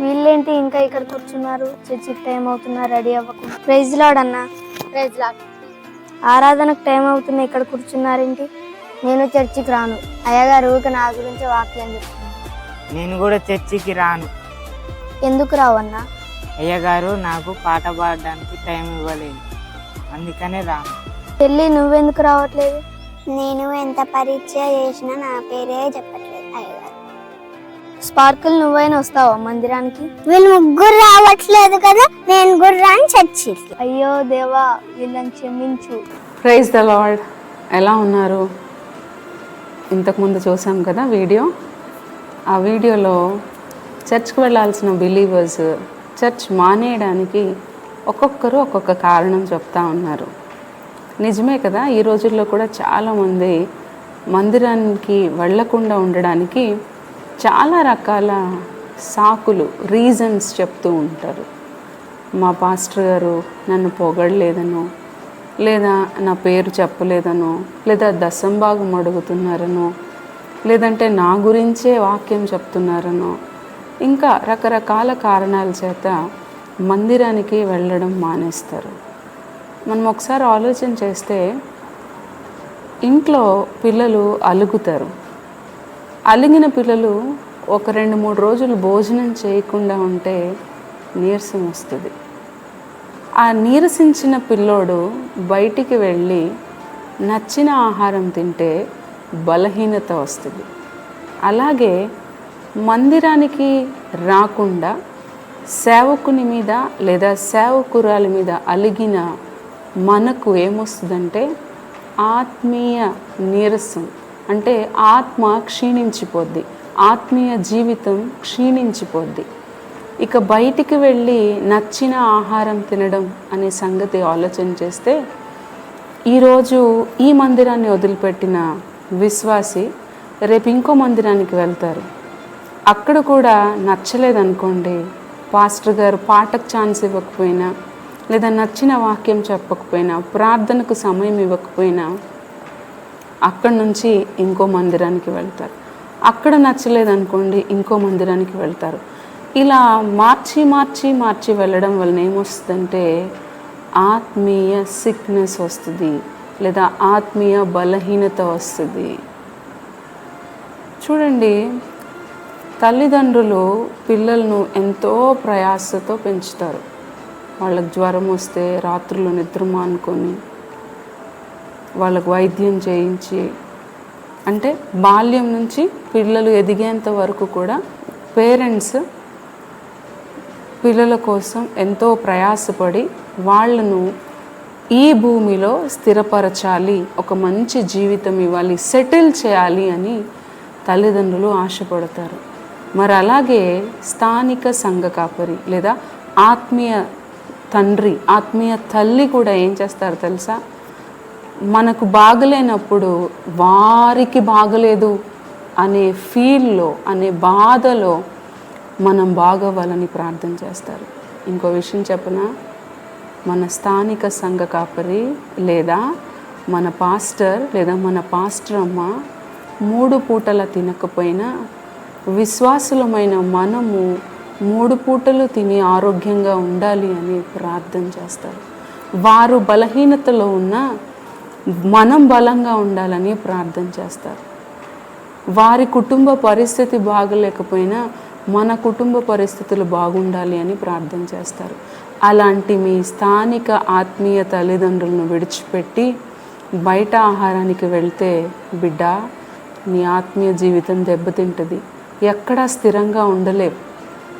వీళ్ళేంటి ఇంకా ఇక్కడ కూర్చున్నారు? చర్చికి టైం అవుతున్నా రెడీ అవ్వకుండా. ప్రైజ్ లార్డ్ అన్న. Praise lord. ఆరాధనకు టైం అవుతున్నా ఇక్కడ కూర్చున్నారేంటి? నేను చర్చికి రాను. అయ్యగారు ఊరికే నా గురించి వాక్యం చెప్తున్నాను. నేను కూడా చర్చికి రాను. ఎందుకు రావన్నా? అయ్యగారు నాకు పాట పాడడానికి టైం ఇవ్వలేదు, అందుకనే రాను. పెళ్ళి నువ్వెందుకు రావట్లేదు? నేను ఎంత పరీక్ష చేసినా నా పేరే చెప్పట్లేదు అయ్యగారు. స్పార్కిల్ నువ్వైనా వస్తావా మందిరానికి? వీళ్ళు ముగ్గురు రావట్లేదు కదా, నేను కూడా రాను చర్చికి. అయ్యో దేవా, వీళ్ళని క్షమించు. Praise the lord. ఎలా ఉన్నారు? ఇంతకుముందు చూసాం కదా వీడియో. ఆ వీడియోలో చర్చ్కి వెళ్ళాల్సిన బిలీవర్స్ చర్చ్ మానేయడానికి ఒక్కొక్కరు ఒక్కొక్క కారణం చెప్తా ఉన్నారు. నిజమే కదా, ఈ రోజుల్లో కూడా చాలామంది మందిరానికి వెళ్ళకుండా ఉండడానికి చాలా రకాల సాకులు, రీజన్స్ చెప్తూ ఉంటారు. మా పాస్టర్ గారు నన్ను పొగడలేదనో, లేదా నా పేరు చెప్పలేదనో, లేదా దశంభాగం అడుగుతున్నారనో, లేదంటే నా గురించే వాక్యం చెప్తున్నారనో, ఇంకా రకరకాల కారణాల చేత మందిరానికి వెళ్ళడం మానేస్తారు. మనం ఒకసారి ఆలోచన చేస్తే ఇంట్లో పిల్లలు అలుగుతారు. అలిగిన పిల్లలు ఒక 2-3 రోజులు భోజనం చేయకుండా ఉంటే నీరసం వస్తుంది. ఆ నీరసించిన పిల్లోడు బయటికి వెళ్ళి నచ్చిన ఆహారం తింటే బలహీనత వస్తుంది. అలాగే మందిరానికి రాకుండా సేవకుని మీద లేదా సేవకురాలి మీద అలిగిన మనకు ఏమొస్తుందంటే ఆత్మీయ నీరసం, అంటే ఆత్మ క్షీణించిపోద్ది, ఆత్మీయ జీవితం క్షీణించిపోద్ది. ఇక బయటికి వెళ్ళి నచ్చిన ఆహారం తినడం అనే సంగతి ఆలోచన చేస్తే ఈరోజు ఈ మందిరాన్ని వదిలిపెట్టిన విశ్వాసి రేపు ఇంకో మందిరానికి వెళ్తారు. అక్కడ కూడా నచ్చలేదనుకోండి, పాస్టర్ గారు పాటకు ఛాన్స్ ఇవ్వకపోయినా, లేదా నచ్చిన వాక్యం చెప్పకపోయినా, ప్రార్థనకు సమయం ఇవ్వకపోయినా అక్కడి నుంచి ఇంకో మందిరానికి వెళ్తారు. అక్కడ నచ్చలేదనుకోండి, ఇంకో మందిరానికి వెళ్తారు. ఇలా మార్చి మార్చి మార్చి వెళ్ళడం వలన ఏమొస్తుందంటే ఆత్మీయ సిక్నెస్ వస్తుంది, లేదా ఆత్మీయ బలహీనత వస్తుంది. చూడండి, తల్లిదండ్రులు పిల్లలను ఎంతో ప్రయాసతో పెంచుతారు. వాళ్ళకి జ్వరం వస్తే రాత్రులు నిద్ర మానుకొని వాళ్ళకు వైద్యం చేయించి, అంటే బాల్యం నుంచి పిల్లలు ఎదిగేంత వరకు కూడా పేరెంట్స్ పిల్లల కోసం ఎంతో ప్రయాసపడి వాళ్ళను ఈ భూమిలో స్థిరపరచాలి, ఒక మంచి జీవితం ఇవ్వాలి, సెటిల్ చేయాలి అని తల్లిదండ్రులు ఆశపడతారు. మరి అలాగే స్థానిక సంఘ కాపరి లేదా ఆత్మీయ తండ్రి, ఆత్మీయ తల్లి కూడా ఏం చేస్తారు తెలుసా? మనకు బాగలేనప్పుడు వారికి బాగలేదు అనే ఫీల్లో, అనే బాధలో మనం బాగవ్వాలని ప్రార్థన చేస్తారు. ఇంకో విషయం చెప్పనా, మన స్థానిక సంఘ కాపరి లేదా మన పాస్టర్ లేదా మన పాస్టర్ అమ్మ 3 పూటల తినకపోయినా విశ్వాసులమైన మనము 3 పూటలు తిని ఆరోగ్యంగా ఉండాలి అని ప్రార్థన చేస్తారు. వారు బలహీనతలో ఉన్న మనం బలంగా ఉండాలని ప్రార్థన చేస్తారు. వారి కుటుంబ పరిస్థితి బాగలేకపోయినా మన కుటుంబ పరిస్థితులు బాగుండాలి అని ప్రార్థన చేస్తారు. అలాంటి మీ స్థానిక ఆత్మీయ తల్లిదండ్రులను విడిచిపెట్టి బయట ఆహారానికి వెళ్తే బిడ్డ, నీ ఆత్మీయ జీవితం దెబ్బతింటుంది. ఎక్కడా స్థిరంగా ఉండలేవు.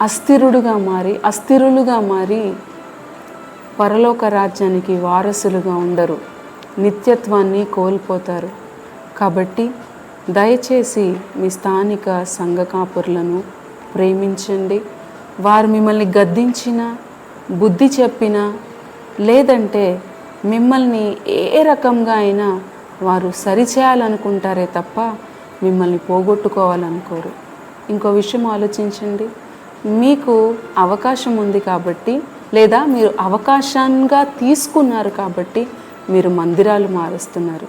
అస్థిరులుగా మారి పరలోక రాజ్యానికి వారసులుగా ఉండరు, నిత్యత్వాన్ని కోల్పోతారు. కాబట్టి దయచేసి మీ స్థానిక సంఘ కాపురులను ప్రేమించండి. వారు మిమ్మల్ని గద్దించినా, బుద్ధి చెప్పినా, లేదంటే మిమ్మల్ని ఏ రకంగా అయినా వారు సరిచేయాలనుకుంటారే తప్ప మిమ్మల్ని పోగొట్టుకోవాలనుకోరు. ఇంకో విషయం ఆలోచించండి, మీకు అవకాశం ఉంది కాబట్టి, లేదా మీరు అవకాశంగా తీసుకున్నారు కాబట్టి మీరు మందిరాలు మారుస్తున్నారు.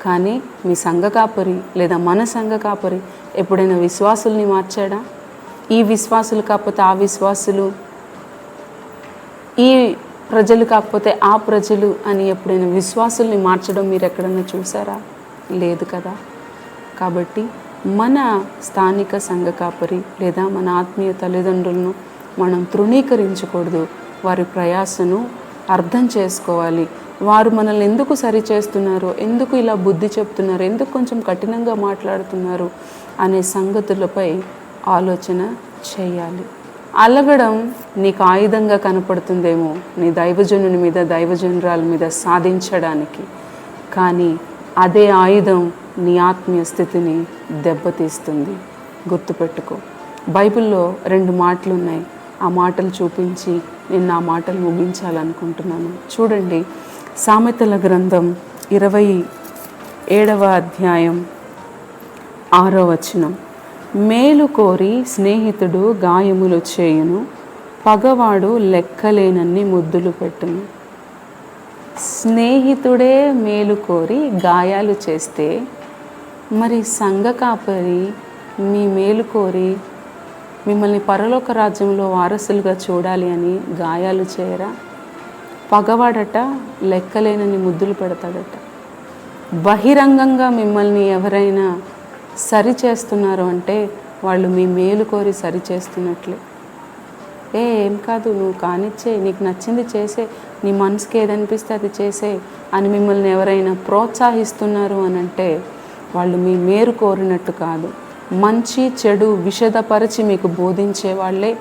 కానీ మీ సంఘ కాపరి లేదా మన సంఘ కాపరి ఎప్పుడైనా విశ్వాసుల్ని మార్చాడా? ఈ విశ్వాసులు కాకపోతే ఆ విశ్వాసులు, ఈ ప్రజలు కాకపోతే ఆ ప్రజలు అని ఎప్పుడైనా విశ్వాసుల్ని మార్చడం మీరు ఎక్కడన్నా చూసారా? లేదు కదా. కాబట్టి మన స్థానిక సంఘ కాపరి లేదా మన ఆత్మీయ తల్లిదండ్రులను మనం తృణీకరించకూడదు. వారి ప్రయాసను అర్థం చేసుకోవాలి. వారు మనల్ని ఎందుకు సరి చేస్తున్నారు, ఎందుకు ఇలా బుద్ధి చెప్తున్నారు, ఎందుకు కొంచెం కఠినంగా మాట్లాడుతున్నారు అనే సంగతులపై ఆలోచన చేయాలి. అలగడం నీకు ఆయుధంగా కనపడుతుందేమో నీ దైవజనుని మీద, దైవజనురాల మీద సాధించడానికి, కానీ అదే ఆయుధం నీ ఆత్మీయ స్థితిని దెబ్బతీస్తుంది. గుర్తుపెట్టుకో. బైబిల్లో 2 మాటలు ఉన్నాయి. ఆ మాటలు చూపించి నేను ఆ మాటలు ముగించాలనుకుంటున్నాను. చూడండి, సామెతల గ్రంథం 27వ అధ్యాయం 6వ వచనం. మేలు కోరి స్నేహితుడు గాయములు చేయును, పగవాడు లెక్కలేనన్ని ముద్దులు పెట్టును. స్నేహితుడే మేలు కోరి గాయాలు చేస్తే మరి సంఘ కాపరి మీ మేలు కోరి మిమ్మల్ని పరలోక రాజ్యంలో వారసులుగా చూడాలి అని గాయాలు చేయరా? పగవాడట లెక్కలేనన్ని ముద్దులు పెడతాడట. బహిరంగంగా మిమ్మల్ని ఎవరైనా సరి చేస్తున్నారు అంటే వాళ్ళు మీ మేలు కోరి సరి చేస్తున్నట్లే. ఏం కాదు, నువ్వు కానిచ్చే, నీకు నచ్చింది చేసే, నీ మనసుకి ఏదనిపిస్తే అది చేసే అని మిమ్మల్ని ఎవరైనా ప్రోత్సహిస్తున్నారు అని అంటే వాళ్ళు మీ మేలు కోరినట్టు కాదు. మంచి చెడు విషదపరిచి మీకు బోధించే వాళ్ళే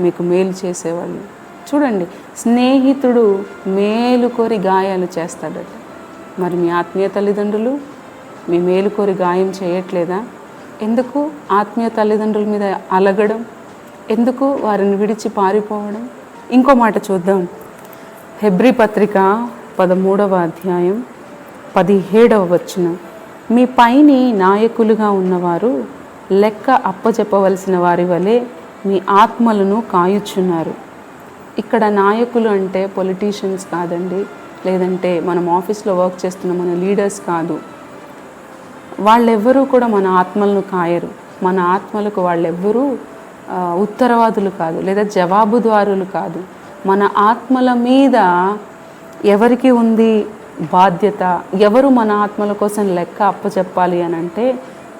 మీకు మేలు చేసేవాళ్ళు. చూడండి, స్నేహితుడు మేలు కోరి గాయాలు చేస్తాడట. మరి మీ ఆత్మీయ తల్లిదండ్రులు మీ మేలు కోరి గాయం చేయట్లేదా? ఎందుకు ఆత్మీయ తల్లిదండ్రుల మీద అలగడం? ఎందుకు వారిని విడిచి పారిపోవడం? ఇంకో మాట చూద్దాం. హెబ్రీ పత్రిక 13వ అధ్యాయం 17వ వచనం. మీ పైని నాయకులుగా ఉన్నవారు లెక్క అప్పచెప్పవలసిన వారి వలె మీ ఆత్మలను కాయుచున్నారు. ఇక్కడ నాయకులు అంటే పొలిటీషియన్స్ కాదండి, లేదంటే మనం ఆఫీస్లో వర్క్ చేస్తున్న మన లీడర్స్ కాదు. వాళ్ళెవ్వరూ కూడా మన ఆత్మలను కాయరు. మన ఆత్మలకు వాళ్ళెవ్వరూ ఉత్తరవాదులు కాదు, లేదా జవాబుదారులు కాదు. మన ఆత్మల మీద ఎవరికి ఉంది బాధ్యత? ఎవరు మన ఆత్మల కోసం లెక్క అప్పచెప్పాలి అని అంటే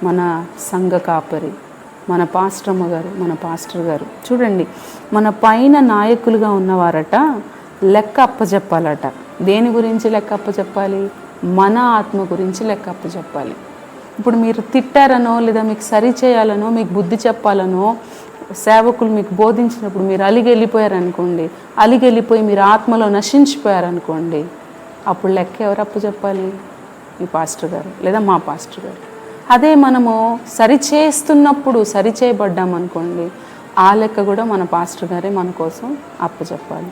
మన సంఘ కాపరి, మన పాస్టర్మ్మ గారు, మన పాస్టర్ గారు. చూడండి, మన పైన నాయకులుగా ఉన్నవారట లెక్క అప్పచెప్పాలట. దేని గురించి లెక్క అప్పచెప్పాలి? మన ఆత్మ గురించి లెక్క అప్పచెప్పాలి. ఇప్పుడు మీరు తిట్టారనో లేదా మీకు సరి చేయాలనో మీకు బుద్ధి చెప్పాలనో సేవకులు మీకు బోధించినప్పుడు మీరు అలిగి వెళ్ళిపోయారనుకోండి, అలిగి వెళ్ళిపోయి మీరు ఆత్మలో నశించిపోయారనుకోండి, అప్పుడు లెక్క ఎవరు అప్పచెప్పాలి? మీ పాస్టర్ గారు లేదా మా పాస్టర్ గారు. అదే మనము సరిచేస్తున్నప్పుడు సరిచేయబడ్డామనుకోండి, ఆ లెక్క కూడా మన పాస్టర్ గారే మన కోసం అప్పచెప్పాలి.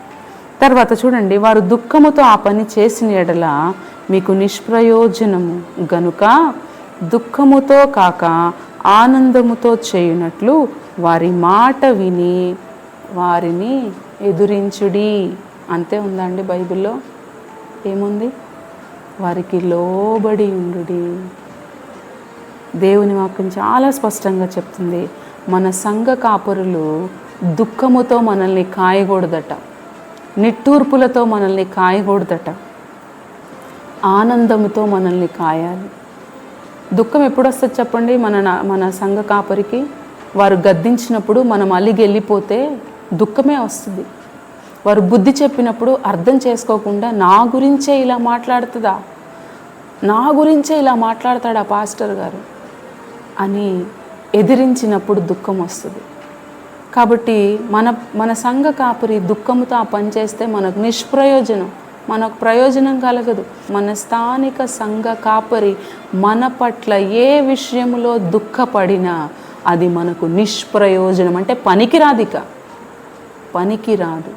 తర్వాత చూడండి, వారు దుఃఖముతో ఆ పని చేసిన ఎడల మీకు నిష్ప్రయోజనము గనుక దుఃఖముతో కాక ఆనందముతో చేయునట్లు వారి మాట విని వారిని ఎదురించుడి. అంతే ఉందండి బైబిల్లో. ఏముంది? వారికి లోబడి ఉండుడి. దేవుని వాక్యం చాలా స్పష్టంగా చెప్తుంది, మన సంఘ కాపరులు దుఃఖముతో మనల్ని కాయకూడదట, నిట్టూర్పులతో మనల్ని కాయకూడదట, ఆనందముతో మనల్ని కాయాలి. దుఃఖం ఎప్పుడు వస్తుంది చెప్పండి? మన సంఘ కాపరికి వారు గద్దించినప్పుడు మనం అలిగి వెళ్ళిపోతే దుఃఖమే వస్తుంది. వారు బుద్ధి చెప్పినప్పుడు అర్థం చేసుకోకుండా నా గురించే ఇలా మాట్లాడుతుందా, నా గురించే ఇలా మాట్లాడతాడా పాస్టర్ గారు అని ఎదిరించినప్పుడు దుఃఖం వస్తుంది. కాబట్టి మన సంఘ కాపరి దుఃఖముతో ఆ పని చేస్తే మనకు నిష్ప్రయోజనం, మనకు ప్రయోజనం కలగదు. మన స్థానిక సంఘ కాపరి మన పట్ల ఏ విషయంలో దుఃఖపడినా అది మనకు నిష్ప్రయోజనం, అంటే పనికిరాదిక, పనికిరాదు.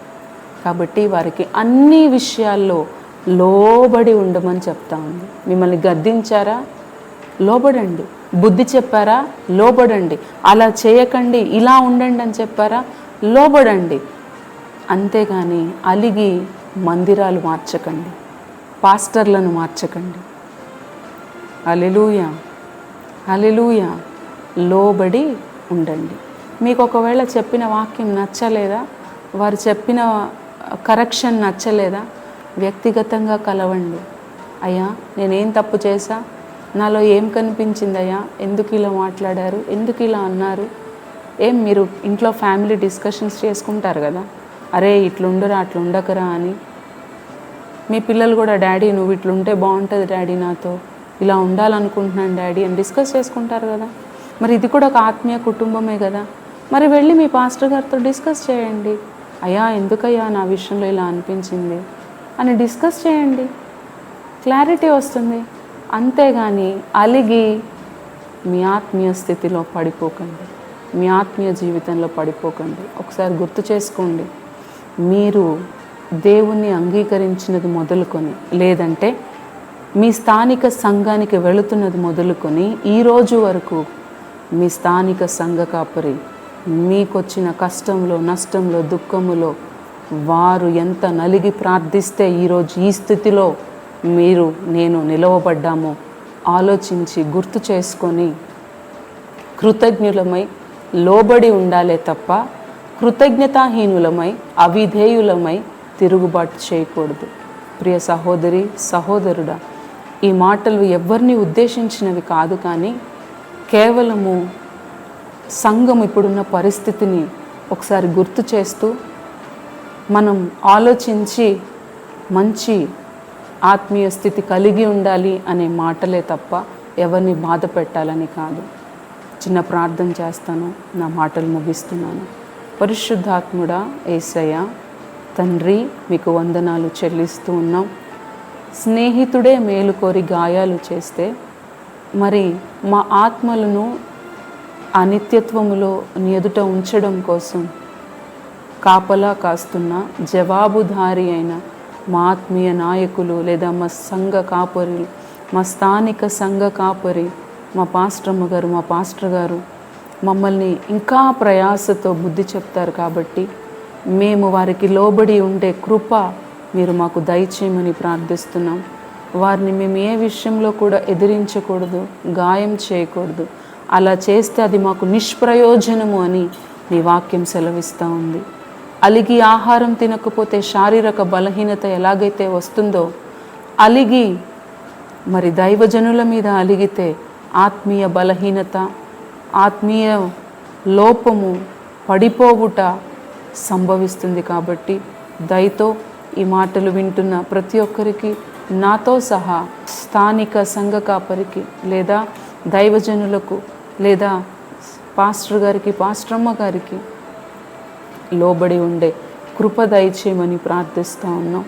కాబట్టి వారికి అన్ని విషయాల్లో లోబడి ఉండమని చెప్తా ఉంది. మిమ్మల్ని గద్దించారా? లోబడండి. బుద్ధి చెప్పారా? లోబడండి. అలా చేయకండి, ఇలా ఉండండి అని చెప్పారా? లోబడండి. అంతేగాని అలిగి మందిరాలు మార్చకండి, పాస్టర్లను మార్చకండి. హల్లెలూయా, హల్లెలూయా. లోబడి ఉండండి. మీకు ఒకవేళ చెప్పిన వాక్యం నచ్చలేదా, వారు చెప్పిన కరెక్షన్ నచ్చలేదా, వ్యక్తిగతంగా కలవండి. అయ్యా నేనేం తప్పు చేశా, నాలో ఏం కనిపించిందయ్యా, ఎందుకు ఇలా మాట్లాడారు, ఎందుకు ఇలా అన్నారు. మీరు ఇంట్లో ఫ్యామిలీ డిస్కషన్స్ చేసుకుంటారు కదా, అరే ఇట్లుండరా అట్లుండకరా అని. మీ పిల్లలు కూడా డాడీ నువ్వు ఇట్లుంటే బాగుంటుంది డాడీ, నాతో ఇలా ఉండాలనుకుంటున్నాను డాడీ అని డిస్కస్ చేసుకుంటారు కదా. మరి ఇది కూడా ఒక ఆత్మీయ కుటుంబమే కదా. మరి వెళ్ళి మీ పాస్టర్ గారితో డిస్కస్ చేయండి. అయ్యా ఎందుకయ్యా నా విషయంలో ఇలా అనిపించింది అని డిస్కస్ చేయండి, క్లారిటీ వస్తుంది. అంతేగాని అలిగి మీ ఆత్మీయ స్థితిలో పడిపోకండి, మీ ఆత్మీయ జీవితంలో పడిపోకండి. ఒకసారి గుర్తు చేసుకోండి, మీరు దేవుణ్ణి అంగీకరించినది మొదలుకొని, లేదంటే మీ స్థానిక సంఘానికి వెళుతున్నది మొదలుకొని ఈరోజు వరకు మీ స్థానిక సంఘ కాపరి మీకొచ్చిన కష్టంలో, నష్టంలో, దుఃఖములో వారు ఎంత నలిగి ప్రార్థిస్తే ఈరోజు ఈ స్థితిలో మీరు నేను నిలవబడ్డామో ఆలోచించి గుర్తు చేసుకొని కృతజ్ఞులమై లోబడి ఉండాలే తప్ప కృతజ్ఞతాహీనులమై అవిధేయులమై తిరుగుబాటు చేయకూడదు. ప్రియ సహోదరి సహోదరుడా, ఈ మాటలు ఎవరిని ఉద్దేశించినవి కాదు, కానీ కేవలము సంఘం ఇప్పుడున్న పరిస్థితిని ఒకసారి గుర్తు చేస్తూ మనం ఆలోచించి మంచి ఆత్మీయ స్థితి కలిగి ఉండాలి అనే మాటలే తప్ప ఎవరిని బాధ పెట్టాలని కాదు. చిన్న ప్రార్థన చేస్తాను, నా మాటలు ముగిస్తున్నాను. పరిశుద్ధాత్ముడా యేసయ్య తండ్రి, మీకు వందనాలు చెల్లిస్తూ ఉన్నాం. స్నేహితుడే మేలు కోరి గాయాలు చేస్తే మరి మా ఆత్మలను అనిత్యత్వములో నీ ఎదుట ఉంచడం కోసం కాపలా కాస్తున్న జవాబుదారి అయిన మా ఆత్మీయ నాయకులు లేదా మా సంఘ కాపరులు, మా స్థానిక సంఘ కాపరి, మా పాస్టర్మ్మ గారు, మా పాస్టర్ గారు మమ్మల్ని ఇంకా ప్రయాసతో బుద్ధి చెప్తారు. కాబట్టి మేము వారికి లోబడి ఉండే కృప మీరు మాకు దయచేయమని ప్రార్థిస్తున్నాం. వారిని మేము ఏ విషయంలో కూడా ఎదిరించకూడదు, గాయం చేయకూడదు. అలా చేస్తే అది మాకు నిష్ప్రయోజనము అని నీ వాక్యం సెలవిస్తూ ఉంది. అలిగి ఆహారం తినకపోతే శారీరక బలహీనత ఎలాగైతే వస్తుందో, అలిగి మరి దైవజనుల మీద అలిగితే ఆత్మీయ బలహీనత, ఆత్మీయ లోపము, పడిపోవుట సంభవిస్తుంది. కాబట్టి దయతో ఈ మాటలు వింటున్న ప్రతి ఒక్కరికి, నాతో సహా స్థానిక సంఘ కాపరికి లేదా దైవజనులకు లేదా పాస్టర్ గారికి, పాస్టర్మ్మ గారికి లోబడి ఉండే కృప దయచేయమని ప్రార్థిస్తూ ఉన్నాం.